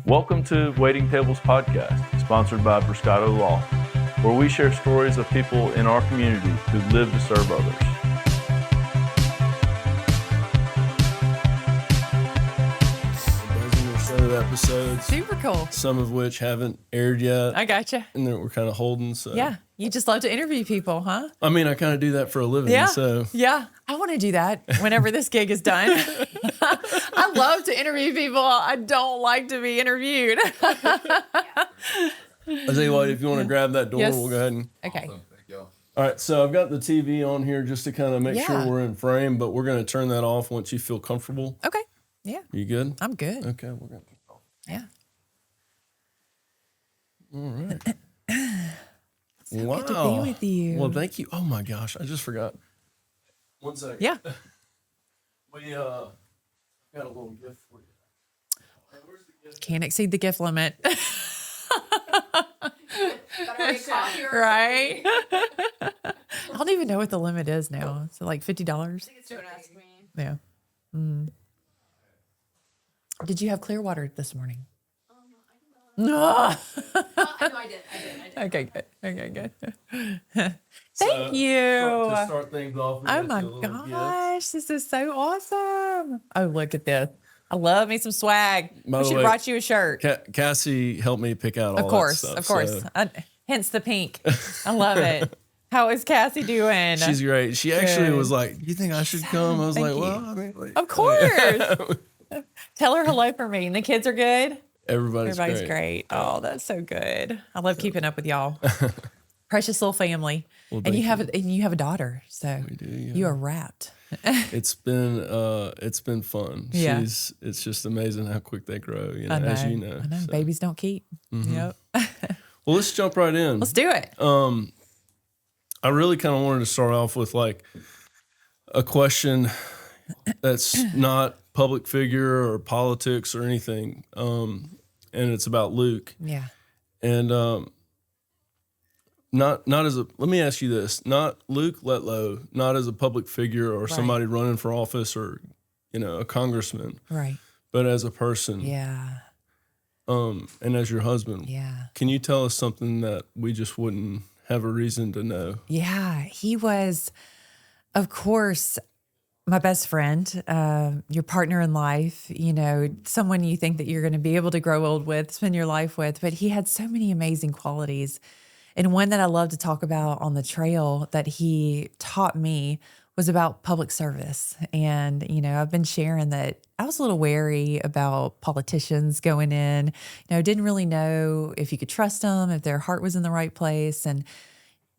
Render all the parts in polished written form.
Welcome to Waiting Tables Podcast, sponsored by Bruscato Law, where we share stories of people in our community who live to serve others. A dozen or so episodes. Super cool. Some of which haven't aired yet. I gotcha. And then we're kind of holding. So Yeah. You just love to interview people, huh? I mean, I kind of do that for a living. Yeah. So Yeah. I want to do that whenever this gig is done. I love to interview people. I don't like to be interviewed. I'll tell you what, if you want to grab that door, Yes. we'll go ahead and. Okay. Awesome. Thank y'all. All right. So I've got the TV on here just to kind of make sure Yeah. we're in frame, but we're going to turn that off once you feel comfortable. Okay. Yeah. You good? I'm good. Okay. We're going to turn it off. Yeah. All right. Wow. Good to be with you. Well, thank you. Oh my gosh. I just forgot. 1 second. Yeah. We got a little gift for you. Where's the gift? Can't exceed the gift limit. Right? I don't even know what the limit is now. Is it like $50? Don't ask me. Yeah. Did you have clear water this morning? No. I know I did. Okay, good. Okay, good. So, Thank you. To start things off. we Oh got my you a little gift. gosh, this is so awesome. Oh, look at this. I love me some swag. By We the should way, have brought you a shirt. Cassie helped me pick out all Of course, that stuff. of course. so Hence the pink. I love it. How is Cassie doing? she's great. She actually Good. was like, "Do you think I should come?" I was Thank like, you. "Well, I mean, like, Of course. Tell her hello for me. And the kids are good? everybody's Great. Oh, that's so good. I love keeping up with y'all. Precious little family. Well, and you thank have a daughter, so do, yeah. you are wrapped. It's been fun. Yeah. It's just amazing how quick they grow. You know, I know. as you know. I know. So. Mm-hmm. Babies don't keep. Yep. Well, let's jump right in. Let's do it. I really kind of wanted to start off with like a question that's not public figure or politics or anything, and it's about Luke. Yeah. And not as a. Let me ask you this: not Luke Letlow, not as a public figure or somebody running for office or, a congressman, Right. but as a person. Yeah. And as your husband. Yeah. Can you tell us something that we just wouldn't have a reason to know? Yeah. He was, of course, my best friend, your partner in life, someone you think that you're going to be able to grow old with, spend your life with. But he had so many amazing qualities. And one that I love to talk about on the trail that he taught me was about public service. And, I've been sharing that I was a little wary about politicians going in, didn't really know if you could trust them, if their heart was in the right place. And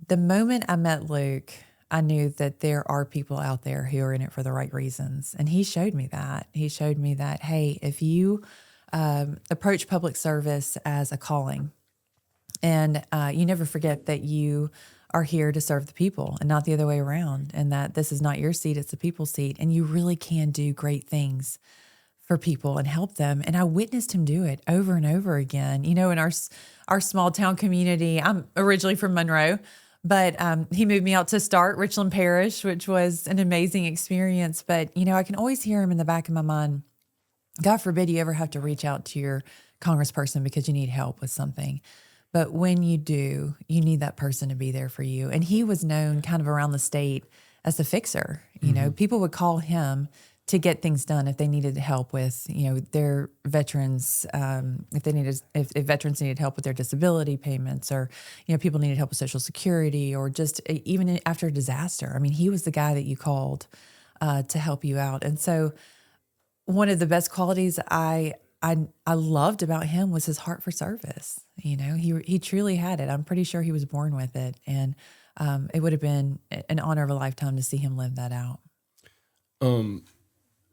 the moment I met Luke, I knew that there are people out there who are in it for the right reasons. And he showed me that. He showed me that, hey, if you approach public service as a calling, and you never forget that you are here to serve the people and not the other way around, and that this is not your seat, it's the people's seat. And you really can do great things for people and help them. And I witnessed him do it over and over again. In our small town community, I'm originally from Monroe, but he moved me out to start Richland Parish, which was an amazing experience. But, I can always hear him in the back of my mind. God forbid you ever have to reach out to your congressperson because you need help with something. But when you do, you need that person to be there for you. And he was known kind of around the state as the fixer. People would call him to get things done if they needed help with, their veterans, if veterans needed help with their disability payments, or, people needed help with Social Security, or just even after a disaster. I mean, he was the guy that you called to help you out. And so one of the best qualities I loved about him was his heart for service. He truly had it. I'm pretty sure he was born with it. And it would have been an honor of a lifetime to see him live that out.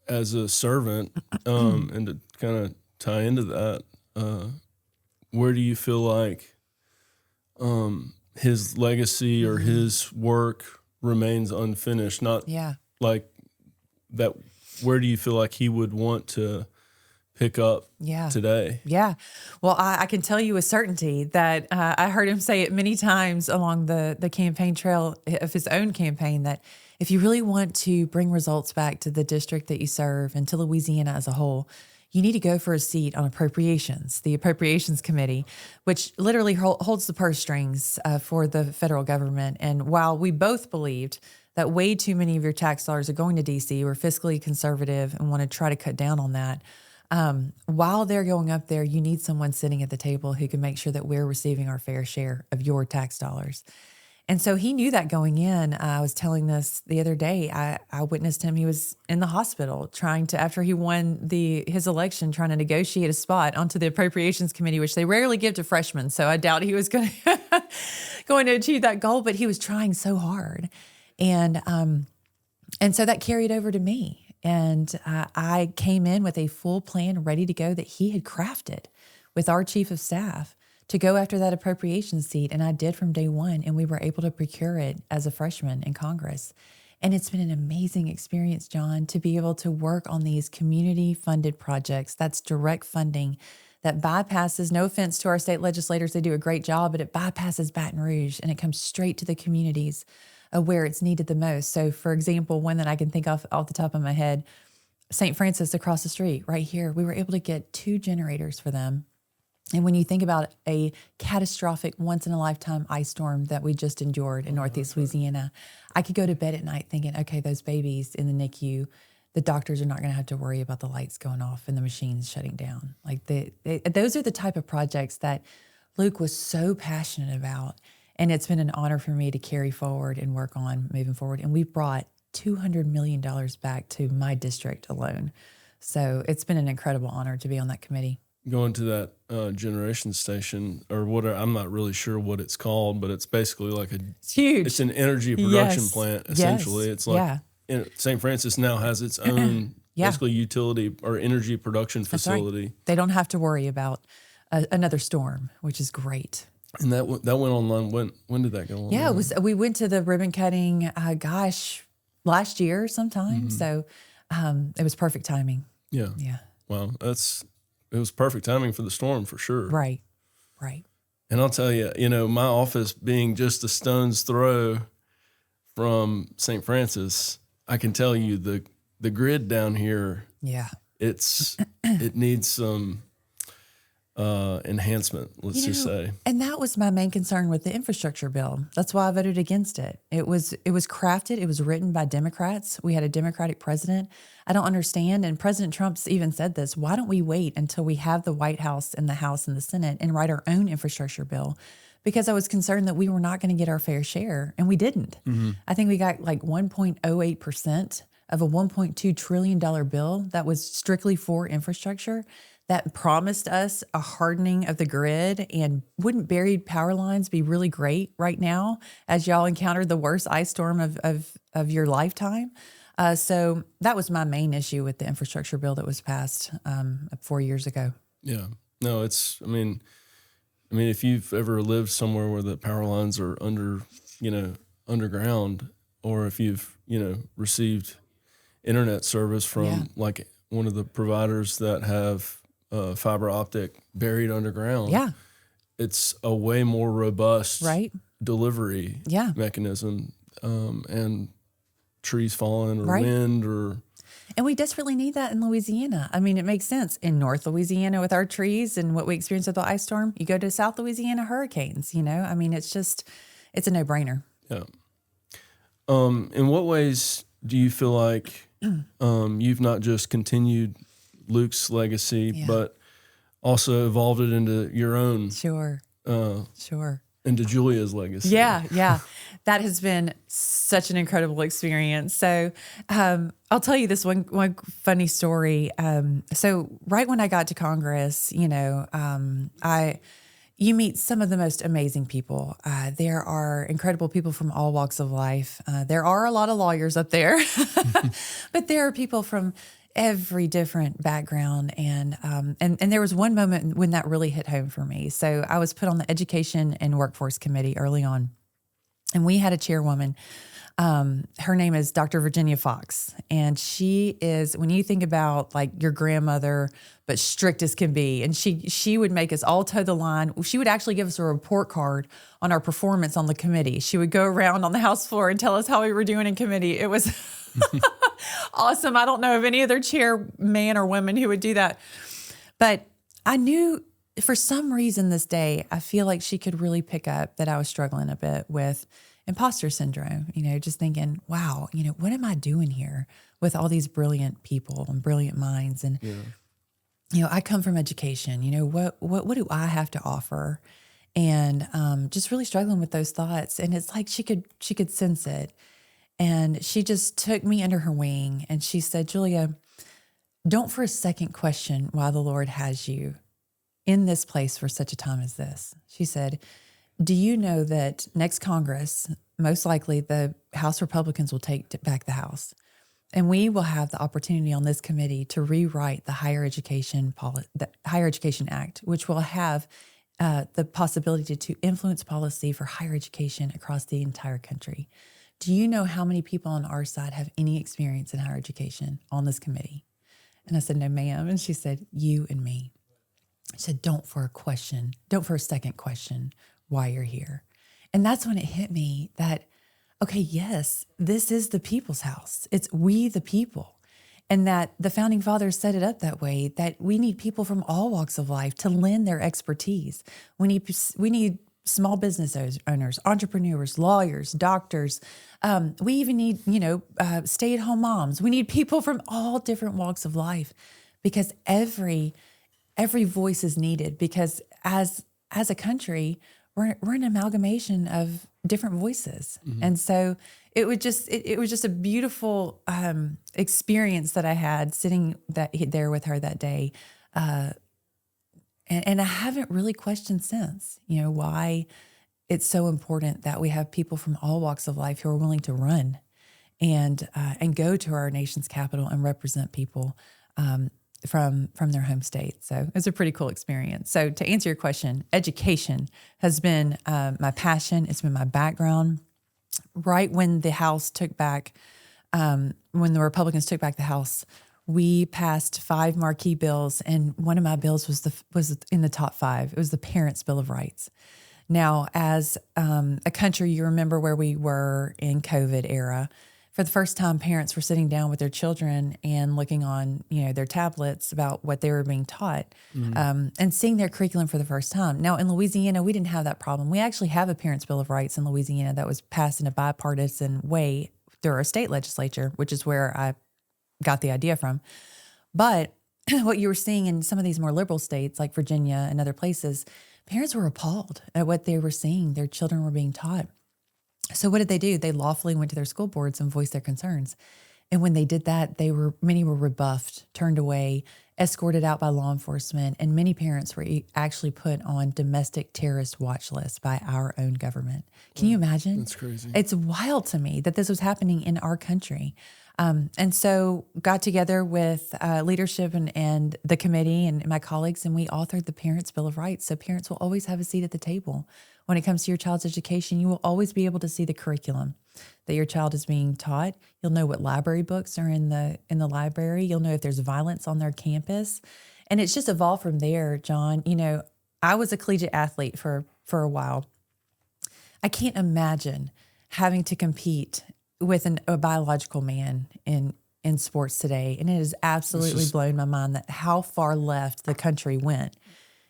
As a servant, and to kind of tie into that, where do you feel like his legacy or his work remains unfinished? Not like that. Where do you feel like he would want to pick up today? Yeah. Well, I can tell you with certainty that I heard him say it many times along the campaign trail of his own campaign, that if you really want to bring results back to the district that you serve and to Louisiana as a whole, you need to go for a seat on appropriations, the Appropriations Committee, which literally holds the purse strings for the federal government. And while we both believed that way too many of your tax dollars are going to DC, we're fiscally conservative and want to try to cut down on that. While they're going up there, you need someone sitting at the table who can make sure that we're receiving our fair share of your tax dollars. And so he knew that going in. I was telling this the other day. I witnessed him. He was in the hospital trying to, after he won his election, trying to negotiate a spot onto the Appropriations Committee, which they rarely give to freshmen. So I doubt he was going to achieve that goal, but he was trying so hard. And so that carried over to me. And I came in with a full plan ready to go that he had crafted with our chief of staff to go after that appropriations seat. And I did from day one, and we were able to procure it as a freshman in Congress. And it's been an amazing experience, John, to be able to work on these community-funded projects. That's direct funding that bypasses, no offense to our state legislators, they do a great job, but it bypasses Baton Rouge, and it comes straight to the communities where it's needed the most. So, for example, one that I can think of off the top of my head, St. Francis across the street, right here, we were able to get 2 generators for them. And when you think about a catastrophic once-in-a-lifetime ice storm that we just endured in Northeast Louisiana, I could go to bed at night thinking, okay, those babies in the NICU, the doctors are not going to have to worry about the lights going off and the machines shutting down. Like those are the type of projects that Luke was so passionate about. And it's been an honor for me to carry forward and work on moving forward. And we've brought $200 million back to my district alone. So it's been an incredible honor to be on that committee. Going to that generation station, or whatever, I'm not really sure what it's called, but it's basically like it's huge. It's an energy production plant, essentially. Yes. It's like St. Francis now has its own basically utility or energy production facility. Right. They don't have to worry about another storm, which is great. And that went online. When did that go on? Yeah, we went to the ribbon cutting, last year sometime. Mm-hmm. So it was perfect timing. Yeah. Yeah. Wow. It was perfect timing for the storm for sure. Right. And I'll tell you, my office being just a stone's throw from St. Francis, I can tell you the grid down here. Yeah. It needs some enhancement, let's just say. And that was my main concern with the infrastructure bill. That's why I voted against it. It was crafted. It was written by Democrats. We had a Democratic president. I don't understand. And President Trump's even said this. Why don't we wait until we have the White House and the House and the Senate and write our own infrastructure bill? Because I was concerned that we were not going to get our fair share, and we didn't. Mm-hmm. I think we got like 1.08% of a $1.2 trillion bill that was strictly for infrastructure, that promised us a hardening of the grid. And wouldn't buried power lines be really great right now as y'all encountered the worst ice storm of your lifetime? So that was my main issue with the infrastructure bill that was passed 4 years ago. Yeah. No, I mean, if you've ever lived somewhere where the power lines are underground, or if you've, received internet service from like one of the providers that have fiber optic buried underground. Yeah. It's a way more robust delivery mechanism, and trees falling or wind or... And we desperately need that in Louisiana. I mean, it makes sense. In North Louisiana with our trees and what we experienced with the ice storm, you go to South Louisiana hurricanes, I mean, it's a no-brainer. Yeah. In what ways do you feel like you've not just continued Luke's legacy, but also evolved it into your own? Sure. Into Julia's legacy. Yeah. That has been such an incredible experience. So I'll tell you this one funny story. So right when I got to Congress, you meet some of the most amazing people. There are incredible people from all walks of life. There are a lot of lawyers up there, but there are people from every different background. And there was one moment when that really hit home for me. So I was put on the Education and Workforce Committee early on, and we had a chairwoman Her name is Dr. Virginia Fox. And she is, when you think about like your grandmother, but strict as can be, and she would make us all toe the line. She would actually give us a report card on our performance on the committee. She would go around on the House floor and tell us how we were doing in committee. It was awesome. I don't know of any other chairman or woman who would do that. But I knew for some reason this day, I feel like she could really pick up that I was struggling a bit with imposter syndrome, just thinking, wow, what am I doing here with all these brilliant people and brilliant minds? And, I come from education, what do I have to offer? And just really struggling with those thoughts. And it's like she could sense it. And she just took me under her wing and she said, Julia, don't for a second question why the Lord has you in this place for such a time as this. She said, do you know that next Congress, most likely the House Republicans will take back the House, and we will have the opportunity on this committee to rewrite the Higher Education Act, which will have the possibility to influence policy for higher education across the entire country. Do you know how many people on our side have any experience in higher education on this committee? And I said, no, ma'am. And she said, you and me. She said, don't for a second question why you're here. And that's when it hit me that, okay, yes, this is the people's house. It's we the people. And that the founding fathers set it up that way, that we need people from all walks of life to lend their expertise. We need small business owners, entrepreneurs, lawyers, doctors. We even need, stay-at-home moms. We need people from all different walks of life because every voice is needed, because as a country, we're an amalgamation of different voices. Mm-hmm. And so it was just a beautiful experience that I had sitting there with her that day. And I haven't really questioned since, why it's so important that we have people from all walks of life who are willing to run and go to our nation's capital and represent people from their home state. So it's a pretty cool experience. So to answer your question, education has been my passion. It's been my background. Right when the House took back, when the Republicans took back the House, we passed 5 marquee bills, and one of my bills was in the top 5. It was the Parents' Bill of Rights. Now, as a country, you remember where we were in COVID era. For the first time, parents were sitting down with their children and looking on, their tablets about what they were being taught, and seeing their curriculum for the first time. Now, in Louisiana, we didn't have that problem. We actually have a Parents' Bill of Rights in Louisiana that was passed in a bipartisan way through our state legislature, which is where I got the idea from. But what you were seeing in some of these more liberal states like Virginia and other places, parents were appalled at what they were seeing their children were being taught. So what did they do? They lawfully went to their school boards and voiced their concerns. And when they did that, many were rebuffed, turned away, escorted out by law enforcement, and many parents were actually put on domestic terrorist watch lists by our own government. Can you imagine? That's crazy. It's wild to me that this was happening in our country. And so got together with leadership and the committee and my colleagues, and we authored the Parents' Bill of Rights. So parents will always have a seat at the table. When it comes to your child's education, you will always be able to see the curriculum that your child is being taught. You'll know what library books are in the library. You'll know if there's violence on their campus. And it's just evolved from there, John. I was a collegiate athlete for a while. I can't imagine having to compete with a biological man in sports today. And it has absolutely blown my mind that how far left the country went.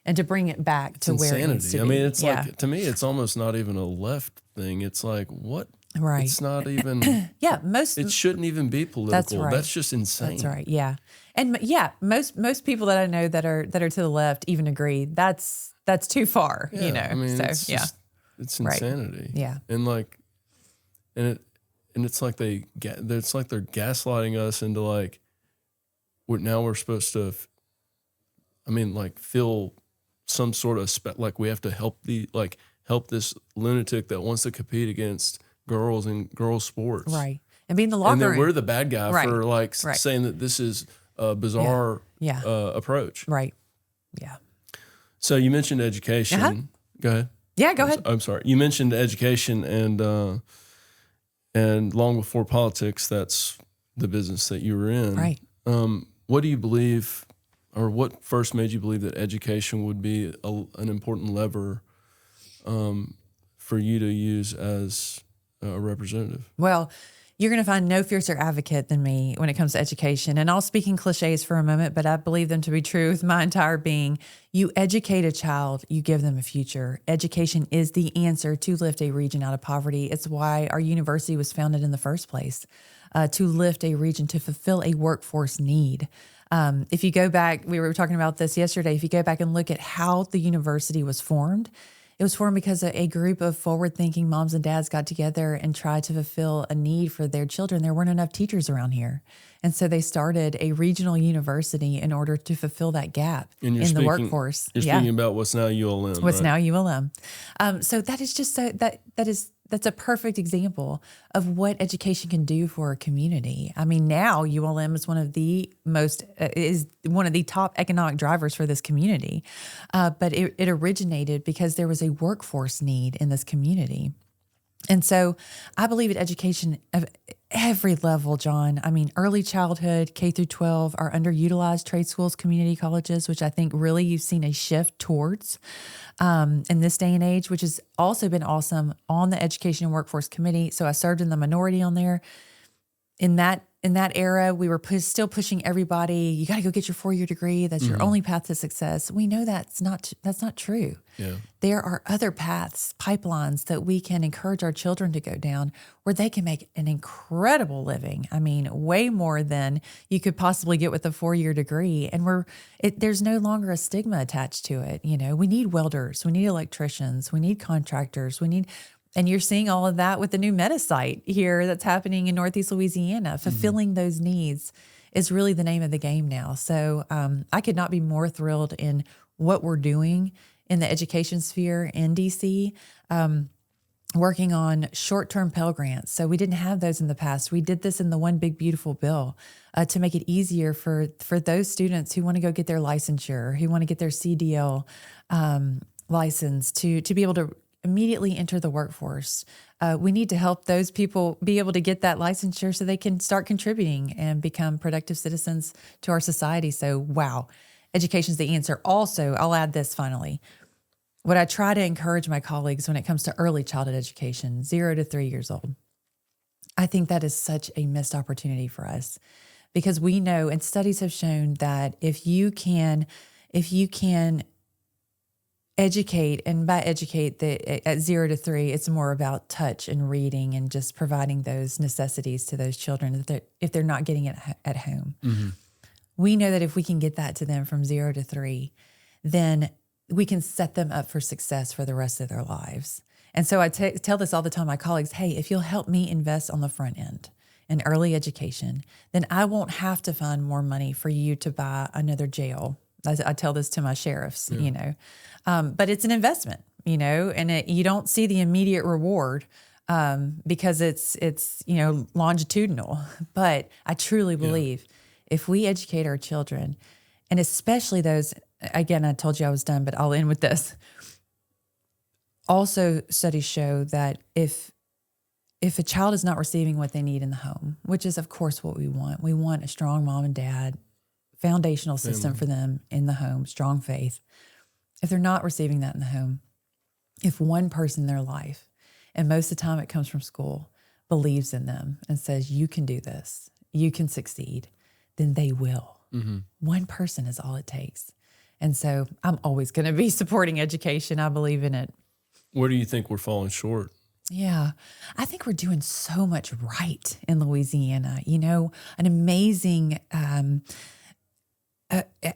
And to bring it back to where it needs to be. I mean, it's like, to me, it's almost not even a left thing. It's like, what? Right. It's not even. It shouldn't even be political. That's right. That's just insane. That's right. Yeah. And most people that I know that are to the left even agree that's too far, I mean, So, it's just, it's insanity. Right. Yeah. And it's like they're gaslighting us into like, we're supposed to, feel some sort of like we have to help this lunatic that wants to compete against girls in girls sports, right? And being the locker and then room. we're the bad guy for Right. saying that this is a bizarre approach, right? Yeah. So you mentioned education. Go ahead. Yeah, go ahead. I'm sorry. You mentioned education, and And long before politics, that's the business that you were in. Right. What do you believe, or what first made you believe that education would be an important lever for you to use as a representative? Well, you're going to find no fiercer advocate than me when it comes to education. And I'll speak in cliches for a moment, but I believe them to be true with my entire being. You educate a child, you give them a future. Education is the answer to lift a region out of poverty. It's why our university was founded in the first place, to lift a region, to fulfill a workforce need. If you go back, we were talking about this yesterday, if you go back and look at how the university was formed, it was formed because a group of forward-thinking moms and dads got together and tried to fulfill a need for their children. There weren't enough teachers around here. And so they started a regional university in order to fulfill that gap in the workforce. You're speaking about what's now ULM. What's right? now ULM. So that is just so that's a perfect example of what education can do for a community. I mean, now ULM is one of the top economic drivers for this community. But it originated because there was a workforce need in this community. And so I believe at education of every level, John, I mean, early childhood, K through 12, are underutilized trade schools, community colleges, which I think really you've seen a shift towards in this day and age, which has also been awesome on the Education and Workforce Committee. So I served in the minority on there. In that era, we were still pushing everybody. You got to go get your 4-year degree. That's your only path to success. We know that's not true. Yeah. There are other paths, pipelines that we can encourage our children to go down where they can make an incredible living. I mean, way more than you could possibly get with a 4-year degree. And there's no longer a stigma attached to it. You know, we need welders, we need electricians, we need contractors, and you're seeing all of that with the new meta site here that's happening in Northeast Louisiana. Fulfilling those needs is really the name of the game now. So I could not be more thrilled in what we're doing in the education sphere in DC, working on short-term Pell Grants. So we didn't have those in the past. We did this in the One Big Beautiful Bill to make it easier for those students who want to go get their licensure, who want to get their CDL license to be able to immediately enter the workforce. We need to help those people be able to get that licensure so they can start contributing and become productive citizens to our society. So, wow, education is the answer. Also, I'll add this finally. What I try to encourage my colleagues when it comes to early childhood education, 0 to 3 years old, I think that is such a missed opportunity for us because we know, and studies have shown that if you can educate, and by educate, at 0 to 3, it's more about touch and reading and just providing those necessities to those children if they're not getting it at home. Mm-hmm. We know that if we can get that to them from 0 to 3, then we can set them up for success for the rest of their lives. And so I tell this all the time to my colleagues, hey, if you'll help me invest on the front end in early education, then I won't have to find more money for you to buy another jail. I tell this to my sheriffs, you know, but it's an investment, you know, and you don't see the immediate reward because it's longitudinal. But I truly believe if we educate our children, and especially those, again, I told you I was done, but I'll end with this. Also, studies show that if a child is not receiving what they need in the home, which is, of course, what we want a strong mom and dad, foundational system for them in the home, strong faith. If they're not receiving that in the home, if one person in their life, and most of the time it comes from school, believes in them and says, you can do this, you can succeed, then they will. Mm-hmm. One person is all it takes. And so I'm always going to be supporting education. I believe in it. Where do you think we're falling short? Yeah, I think we're doing so much right in Louisiana. You know, an amazing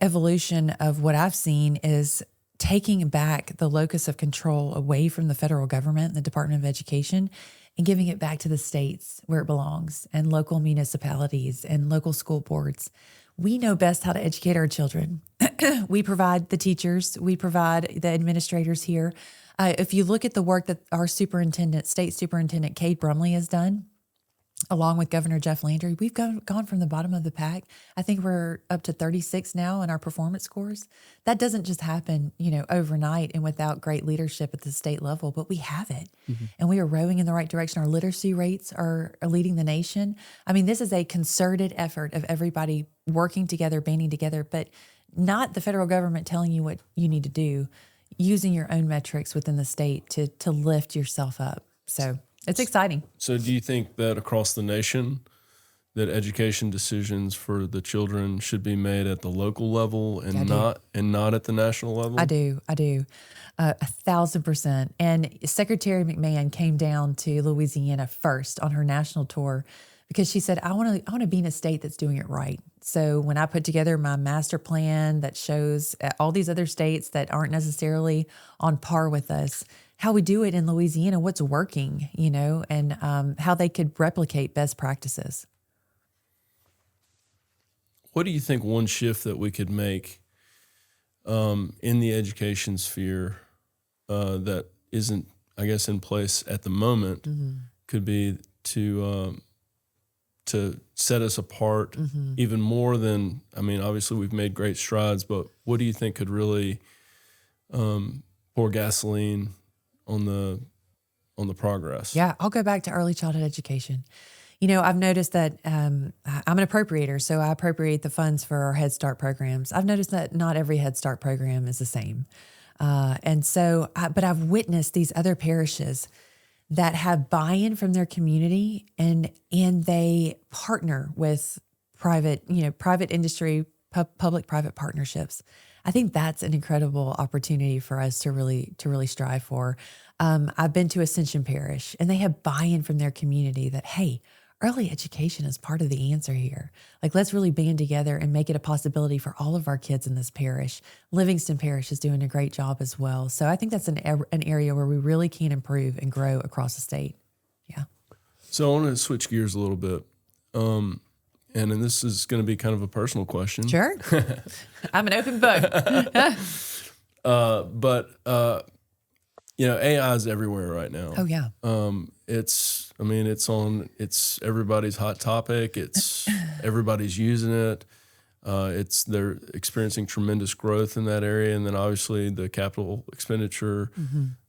evolution of what I've seen is taking back the locus of control away from the federal government, the Department of Education, and giving it back to the states where it belongs and local municipalities and local school boards. We know best how to educate our children. We provide the teachers. We provide the administrators here. If you look at the work that our state superintendent, Cade Brumley, has done, along with Governor Jeff Landry, we've gone from the bottom of the pack. I think we're up to 36 now in our performance scores. That doesn't just happen, overnight and without great leadership at the state level, but we have it. And we are rowing in the right direction. Our literacy rates are leading the nation. I mean, this is a concerted effort of everybody working together, banding together, but not the federal government telling you what you need to do, using your own metrics within the state to lift yourself up. So it's exciting. So do you think that across the nation that education decisions for the children should be made at the local level and not at the national level? I do. 1,000%. And Secretary McMahon came down to Louisiana first on her national tour because she said, I want to be in a state that's doing it right. So when I put together my master plan that shows all these other states that aren't necessarily on par with us, how we do it in Louisiana, what's working, and how they could replicate best practices. What do you think one shift that we could make in the education sphere that isn't, I guess, in place at the moment could be to set us apart even more than, obviously we've made great strides, but what do you think could really pour gasoline on the progress? Yeah, I'll go back to early childhood education. I've noticed that I'm an appropriator, so I appropriate the funds for our Head Start programs. I've noticed that not every Head Start program is the same. But I've witnessed these other parishes that have buy-in from their community and they partner with private industry, public-private partnerships. I think that's an incredible opportunity for us to really strive for. I've been to Ascension Parish and they have buy-in from their community that, hey, early education is part of the answer here. Like, let's really band together and make it a possibility for all of our kids in this parish. Livingston Parish is doing a great job as well. So I think that's an area where we really can improve and grow across the state. Yeah. So I want to switch gears a little bit. And then this is going to be kind of a personal question. Sure. I'm an open book. AI is everywhere right now. Oh, yeah. It's everybody's hot topic. It's everybody's using it. They're experiencing tremendous growth in that area. And then obviously the capital expenditure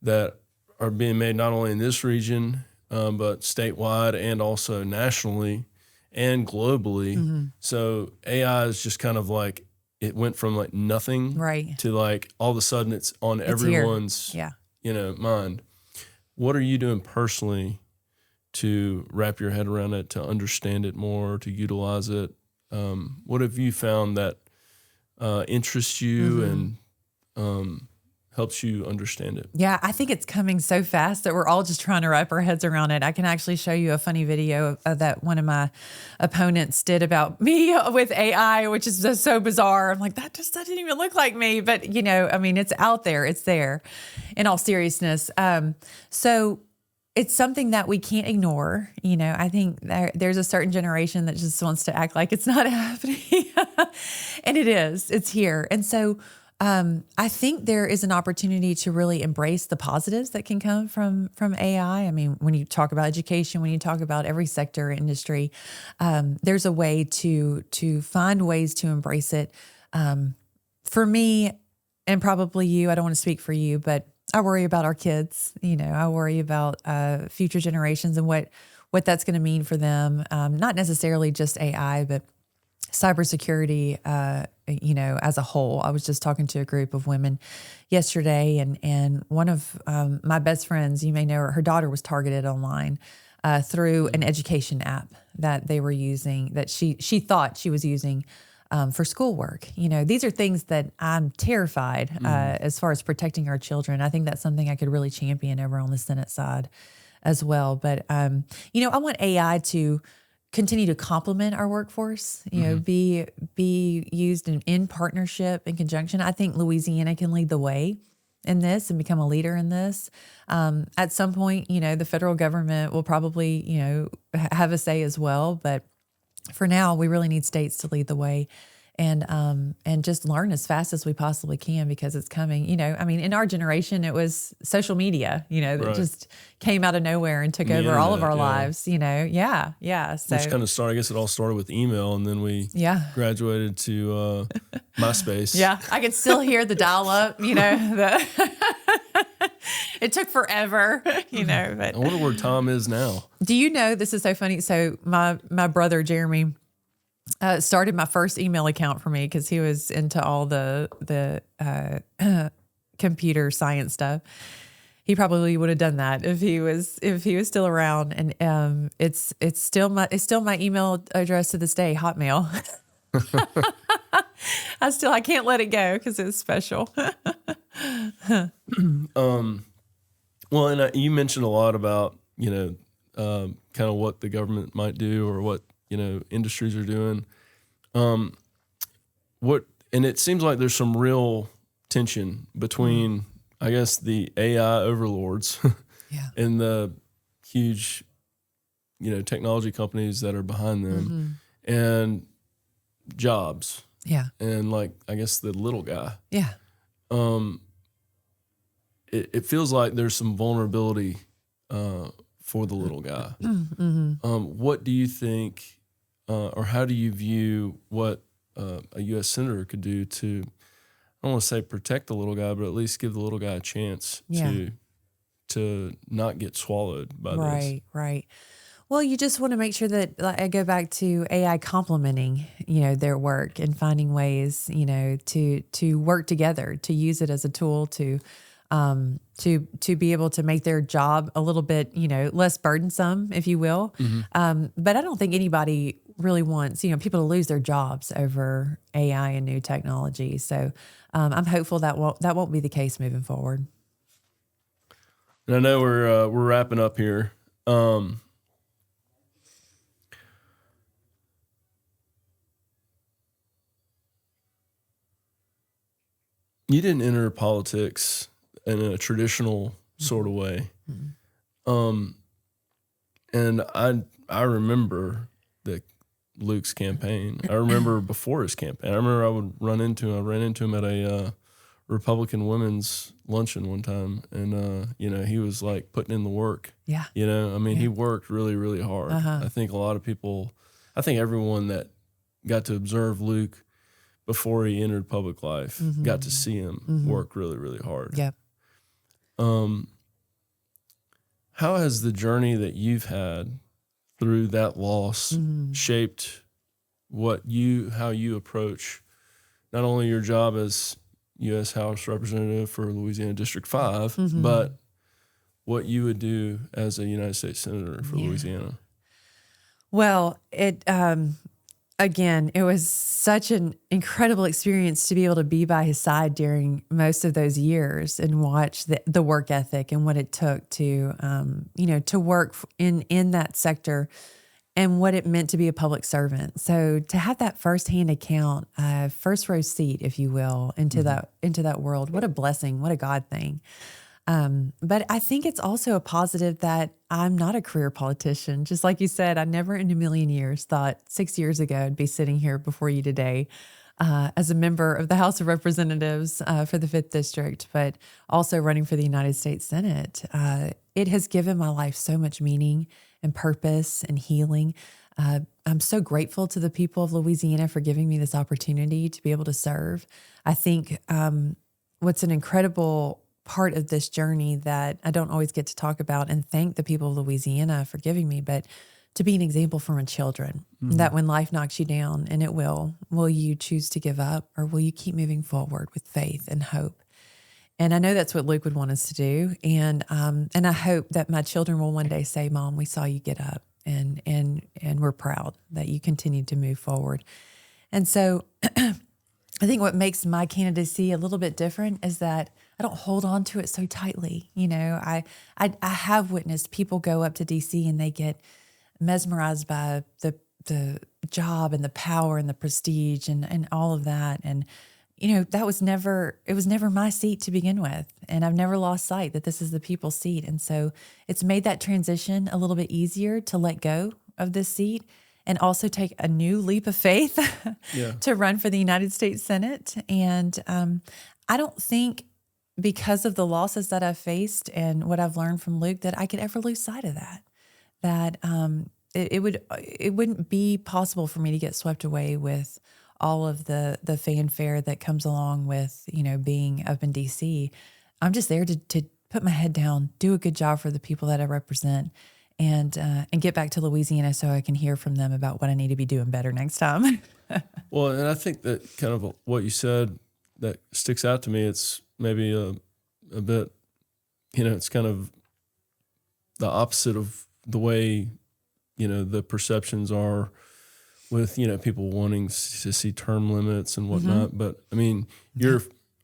that are being made not only in this region, but statewide and also nationally and globally. So AI is just kind of like, it went from like nothing to like all of a sudden it's on everyone's mind. What are you doing personally to wrap your head around it, to understand it more, to utilize it? What have you found that interests you and helps you understand it? Yeah, I think it's coming so fast that we're all just trying to wrap our heads around it. I can actually show you a funny video that one of my opponents did about me with AI, which is just so bizarre. I'm like, that doesn't even look like me. But, it's out there. It's there in all seriousness. So it's something that we can't ignore. I think there's a certain generation that just wants to act like it's not happening. And it is. It's here. And so I think there is an opportunity to really embrace the positives that can come from AI. I mean, when you talk about education, when you talk about every sector or industry, there's a way to find ways to embrace it. For me, and probably you, I don't want to speak for you, but I worry about our kids. I worry about future generations and what that's going to mean for them. Not necessarily just AI, but cybersecurity, as a whole. I was just talking to a group of women yesterday, and one of my best friends, you may know her daughter was targeted online through an education app that they were using, that she thought she was using for schoolwork. These are things that I'm terrified as far as protecting our children. I think that's something I could really champion over on the Senate side as well. But, I want AI to continue to complement our workforce, be used in partnership, in conjunction. I think Louisiana can lead the way in this and become a leader in this. At some point, the federal government will probably, have a say as well. But for now, we really need states to lead the way and just learn as fast as we possibly can because it's coming. I mean, in our generation, it was social media, that Right. just came out of nowhere and took The over all of internet, our yeah. lives. Yeah. So Which kind of started, I guess it all started with email, and then we graduated to MySpace. yeah, I could still hear the dial up. It took forever. But I wonder where Tom is now. do you know, this is so funny. So my brother Jeremy started my first email account for me because he was into all the computer science stuff. He probably would have done that if he was still around. And it's still my email address to this day, Hotmail. I can't let it go because it's special. Well, and you mentioned a lot about, kind of what the government might do or what, industries are doing. And it seems like there's some real tension between, I guess, the AI overlords and the huge, technology companies that are behind them and jobs. Yeah. And I guess the little guy. Yeah. It feels like there's some vulnerability for the little guy. What do you think, or how do you view what a U.S. senator could do to, I don't want to say protect the little guy, but at least give the little guy a chance to not get swallowed by this? Right. Well, you just want to make sure that I go back to AI complementing, their work and finding ways, to work together, to use it as a tool to be able to make their job a little bit, less burdensome, if you will. But I don't think anybody really wants, people to lose their jobs over AI and new technology. So I'm hopeful that won't be the case moving forward. And I know we're wrapping up here. You didn't enter politics in a traditional sort of way. And I remember Luke's campaign. I remember before his campaign. I remember I ran into him at a Republican women's luncheon one time, and he was putting in the work. Yeah. He worked really, really hard. I think everyone that got to observe Luke before he entered public life got to see him work really, really hard. Yep. How has the journey that you've had through that loss shaped how you approach not only your job as U.S. House Representative for Louisiana District 5, but what you would do as a United States Senator for Louisiana? Well, again, it was such an incredible experience to be able to be by his side during most of those years and watch the work ethic and what it took to, to work in that sector and what it meant to be a public servant. So to have that firsthand account, first row seat, if you will, into that world, what a blessing, what a God thing. But I think it's also a positive that I'm not a career politician. Just like you said, I never in a million years thought 6 years ago I'd be sitting here before you today as a member of the House of Representatives for the 5th District, but also running for the United States Senate. It has given my life so much meaning and purpose and healing. I'm so grateful to the people of Louisiana for giving me this opportunity to be able to serve. I think what's an incredible part of this journey that I don't always get to talk about and thank the people of Louisiana for giving me, but to be an example for my children, that when life knocks you down, and it will you choose to give up or will you keep moving forward with faith and hope? And I know that's what Luke would want us to do. And I hope that my children will one day say, Mom, we saw you get up and we're proud that you continued to move forward. And so I think what makes my candidacy a little bit different is that I don't hold on to it so tightly. I have witnessed people go up to DC and they get mesmerized by the job and the power and the prestige and all of that. And, it was never my seat to begin with. And I've never lost sight that this is the people's seat. And so it's made that transition a little bit easier to let go of this seat and also take a new leap of faith Yeah. to run for the United States Senate. And I don't think, because of the losses that I've faced and what I've learned from Luke, that I could ever lose sight of that. That it wouldn't be possible for me to get swept away with all of the fanfare that comes along with, being up in DC. I'm just there to put my head down, do a good job for the people that I represent, and get back to Louisiana so I can hear from them about what I need to be doing better next time. Well, and I think that kind of what you said that sticks out to me, it's maybe a bit, it's kind of the opposite of the way, the perceptions are with, people wanting to see term limits and whatnot. But I mean,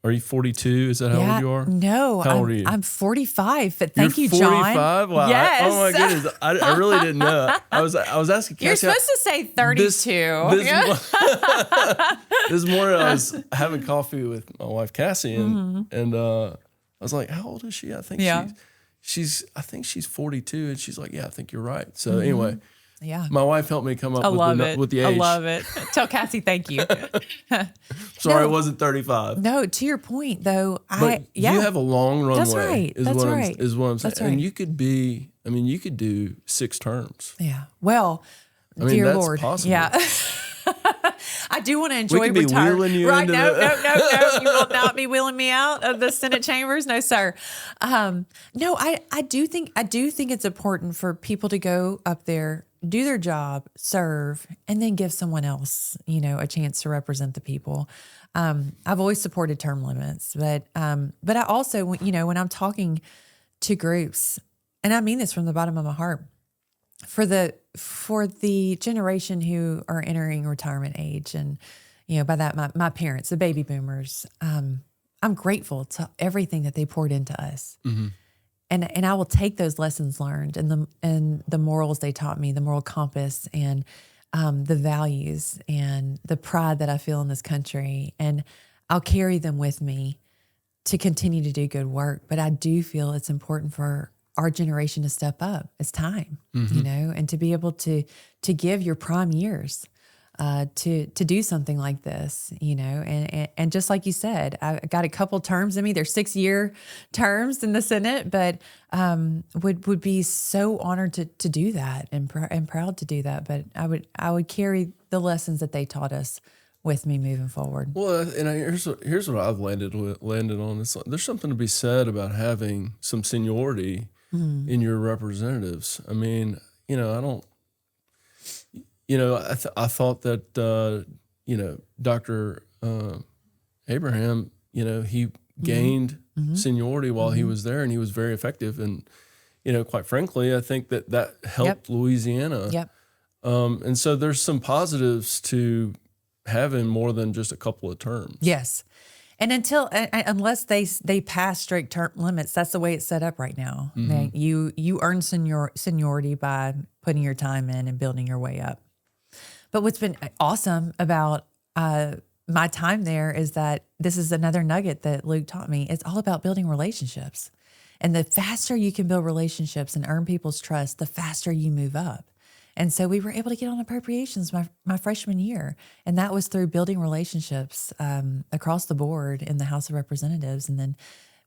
are you 42? Is that how old you are? No, How old are you? I'm 45, but thank you, You're John. 45? Wow. Yes. Oh my goodness. I really didn't know. I was asking Cassie. You're supposed to say 32. This morning I was having coffee with my wife Cassie, and I was like, "How old is she?" I think she's 42, and she's like, "Yeah, I think you're right." So anyway, my wife helped me come up with the age. I love it. Tell Cassie thank you. Sorry, it wasn't 35. No, to your point though, You have a long runway. That's right. Is That's what right. I'm saying. That's And right. you could be. I mean, you could do 6 terms. Yeah. Well, I mean, dear that's Lord. possible. Yeah. I do want to enjoy We could be retirement. wheeling you Right? into No. the- You will not be wheeling me out of the Senate chambers. No, sir. No, I do think it's important for people to go up there, do their job, serve, and then give someone else, a chance to represent the people. I've always supported term limits, but I also, when I'm talking to groups, and I mean this from the bottom of my heart, for the generation who are entering retirement age, and by that my parents, the baby boomers, I'm grateful to everything that they poured into us. Mm-hmm. And I will take those lessons learned and the morals they taught me, the moral compass, and the values and the pride that I feel in this country, and I'll carry them with me to continue to do good work. But I do feel it's important for our generation to step up. It's time, and to be able to give your prime years to do something like this, and just like you said, I got a couple terms in me. They're 6-year terms in the Senate, but would be so honored to do that and proud to do that. But I would carry the lessons that they taught us with me moving forward. Well, and here's what I've landed on. It's like, there's something to be said about having some seniority in your representatives. I mean, I thought that Dr. Abraham, he gained seniority while he was there, and he was very effective. And quite frankly, I think that helped Louisiana. Yep. And so there's some positives to having more than just a couple of terms. Yes. And unless they pass strict term limits, that's the way it's set up right now. Mm-hmm. You earn seniority by putting your time in and building your way up. But what's been awesome about my time there is that this is another nugget that Luke taught me. It's all about building relationships. And the faster you can build relationships and earn people's trust, the faster you move up. And so we were able to get on appropriations my freshman year. And that was through building relationships across the board in the House of Representatives. And then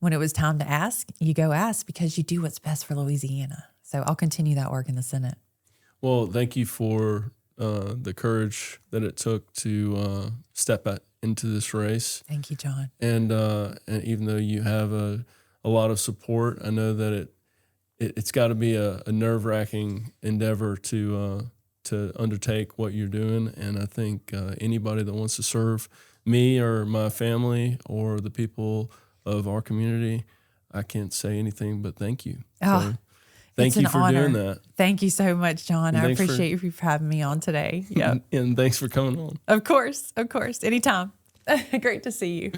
when it was time to ask, you go ask because you do what's best for Louisiana. So I'll continue that work in the Senate. Well, thank you for the courage that it took to step into this race. Thank you, John. And even though you have a lot of support, I know that it's got to be a nerve-wracking endeavor to undertake what you're doing. And I think anybody that wants to serve me or my family or the people of our community, I can't say anything but thank you. So, thank you for doing that. Thank you so much, John. I appreciate you for having me on today. Yeah. And thanks for coming on. Of course. Anytime. Great to see you.